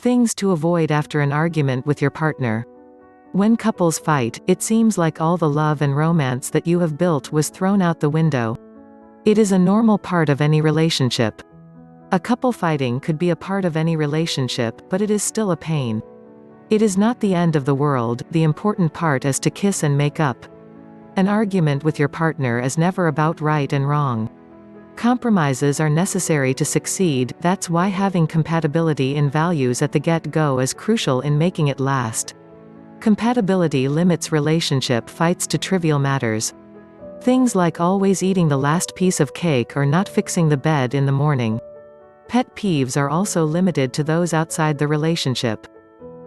Things to avoid after an argument with your partner. When couples fight, it seems like all the love and romance that you have built was thrown out the window. It is a normal part of any relationship. A couple fighting could be a part of any relationship, but it is still a pain. It is not the end of the world, the important part is to kiss and make up. An argument with your partner is never about right and wrong. Compromises are necessary to succeed, that's why having compatibility in values at the get-go is crucial in making it last. Compatibility limits relationship fights to trivial matters. Things like always eating the last piece of cake or not fixing the bed in the morning. Pet peeves are also limited to those outside the relationship.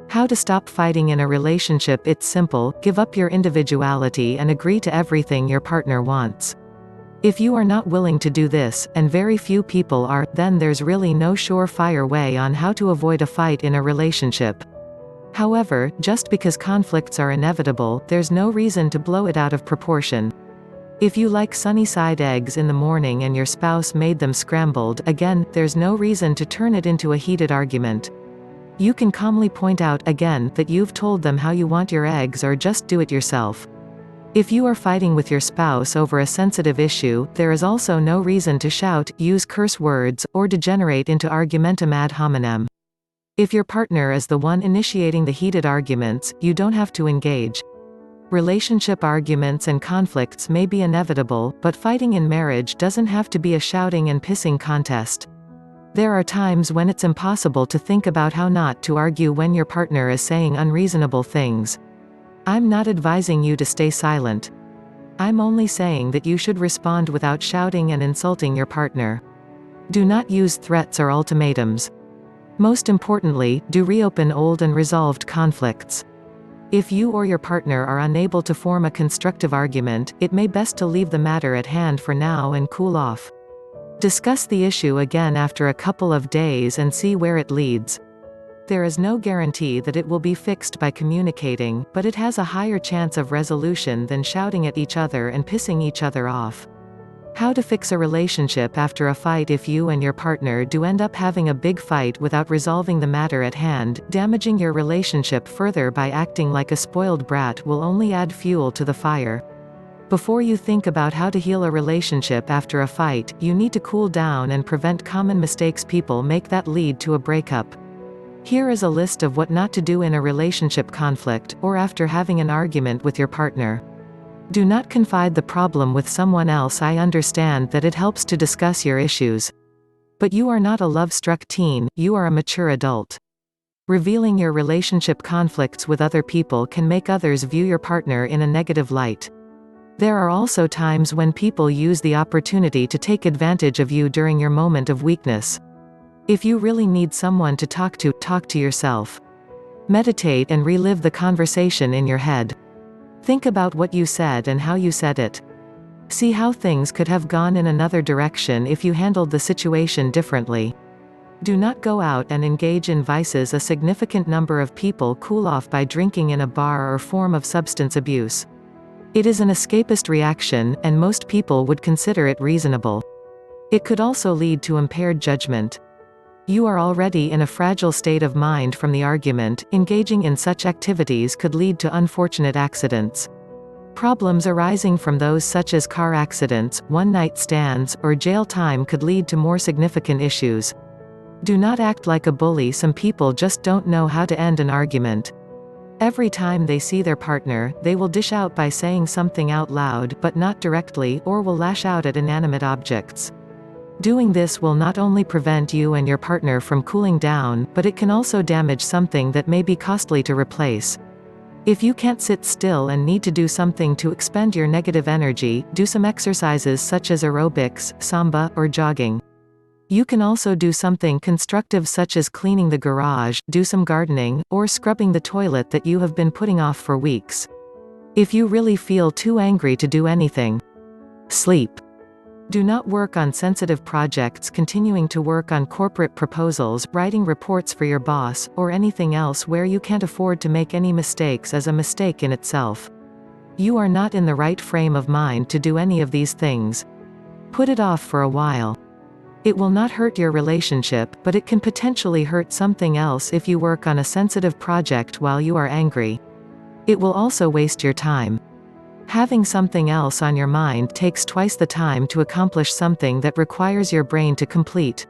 How to stop fighting in a relationship? It's simple, give up your individuality and agree to everything your partner wants. If you are not willing to do this, and very few people are, then there's really no surefire way on how to avoid a fight in a relationship. However, just because conflicts are inevitable, there's no reason to blow it out of proportion. If you like sunny-side eggs in the morning and your spouse made them scrambled, again, there's no reason to turn it into a heated argument. You can calmly point out again that you've told them how you want your eggs or just do it yourself. If you are fighting with your spouse over a sensitive issue, there is also no reason to shout, use curse words, or degenerate into argumentum ad hominem. If your partner is the one initiating the heated arguments, you don't have to engage. Relationship arguments and conflicts may be inevitable, but fighting in marriage doesn't have to be a shouting and pissing contest. There are times when it's impossible to think about how not to argue when your partner is saying unreasonable things. I'm not advising you to stay silent. I'm only saying that you should respond without shouting and insulting your partner. Do not use threats or ultimatums. Most importantly, do reopen old and resolved conflicts. If you or your partner are unable to form a constructive argument, it may best to leave the matter at hand for now and cool off. Discuss the issue again after a couple of days and see where it leads. There is no guarantee that it will be fixed by communicating, but it has a higher chance of resolution than shouting at each other and pissing each other off. How to fix a relationship after a fight? If you and your partner do end up having a big fight without resolving the matter at hand, damaging your relationship further by acting like a spoiled brat will only add fuel to the fire. Before you think about how to heal a relationship after a fight, you need to cool down and prevent common mistakes people make that lead to a breakup. Here is a list of what not to do in a relationship conflict, or after having an argument with your partner. Do not confide the problem with someone else. I understand that it helps to discuss your issues. But you are not a love-struck teen, you are a mature adult. Revealing your relationship conflicts with other people can make others view your partner in a negative light. There are also times when people use the opportunity to take advantage of you during your moment of weakness. If you really need someone to talk to yourself. Meditate and relive the conversation in your head. Think about what you said and how you said it. See how things could have gone in another direction if you handled the situation differently. Do not go out and engage in vices. A significant number of people cool off by drinking in a bar or form of substance abuse. It is an escapist reaction, and most people would consider it reasonable. It could also lead to impaired judgment. You are already in a fragile state of mind from the argument. Engaging in such activities could lead to unfortunate accidents. Problems arising from those such as car accidents, one-night stands, or jail time could lead to more significant issues. Do not act like a bully. Some people just don't know how to end an argument. Every time they see their partner, they will dish out by saying something out loud but not directly, or will lash out at inanimate objects. Doing this will not only prevent you and your partner from cooling down, but it can also damage something that may be costly to replace. If you can't sit still and need to do something to expend your negative energy, do some exercises such as aerobics, samba, or jogging. You can also do something constructive such as cleaning the garage, do some gardening, or scrubbing the toilet that you have been putting off for weeks. If you really feel too angry to do anything, sleep. Do not work on sensitive projects. Continuing to work on corporate proposals, writing reports for your boss, or anything else where you can't afford to make any mistakes is a mistake in itself. You are not in the right frame of mind to do any of these things. Put it off for a while. It will not hurt your relationship, but it can potentially hurt something else if you work on a sensitive project while you are angry. It will also waste your time. Having something else on your mind takes twice the time to accomplish something that requires your brain to complete.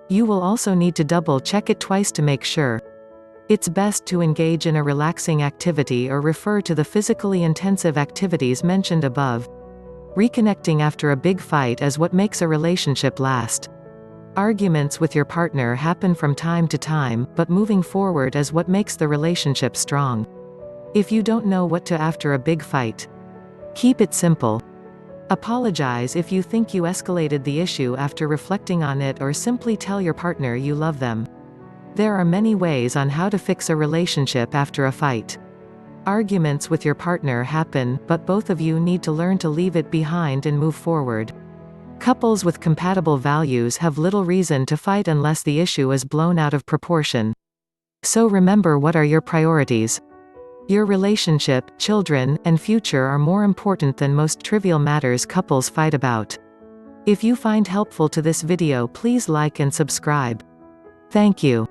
You will also need to double-check it twice to make sure. It's best to engage in a relaxing activity or refer to the physically intensive activities mentioned above. Reconnecting after a big fight is what makes a relationship last. Arguments with your partner happen from time to time, but moving forward is what makes the relationship strong. If you don't know what to after a big fight, keep it simple. Apologize if you think you escalated the issue after reflecting on it, or simply tell your partner you love them. There are many ways on how to fix a relationship after a fight. Arguments with your partner happen, but both of you need to learn to leave it behind and move forward. Couples with compatible values have little reason to fight unless the issue is blown out of proportion. So remember, what are your priorities? Your relationship, children, and future are more important than most trivial matters couples fight about. If you find helpful to this video, please like and subscribe. Thank you.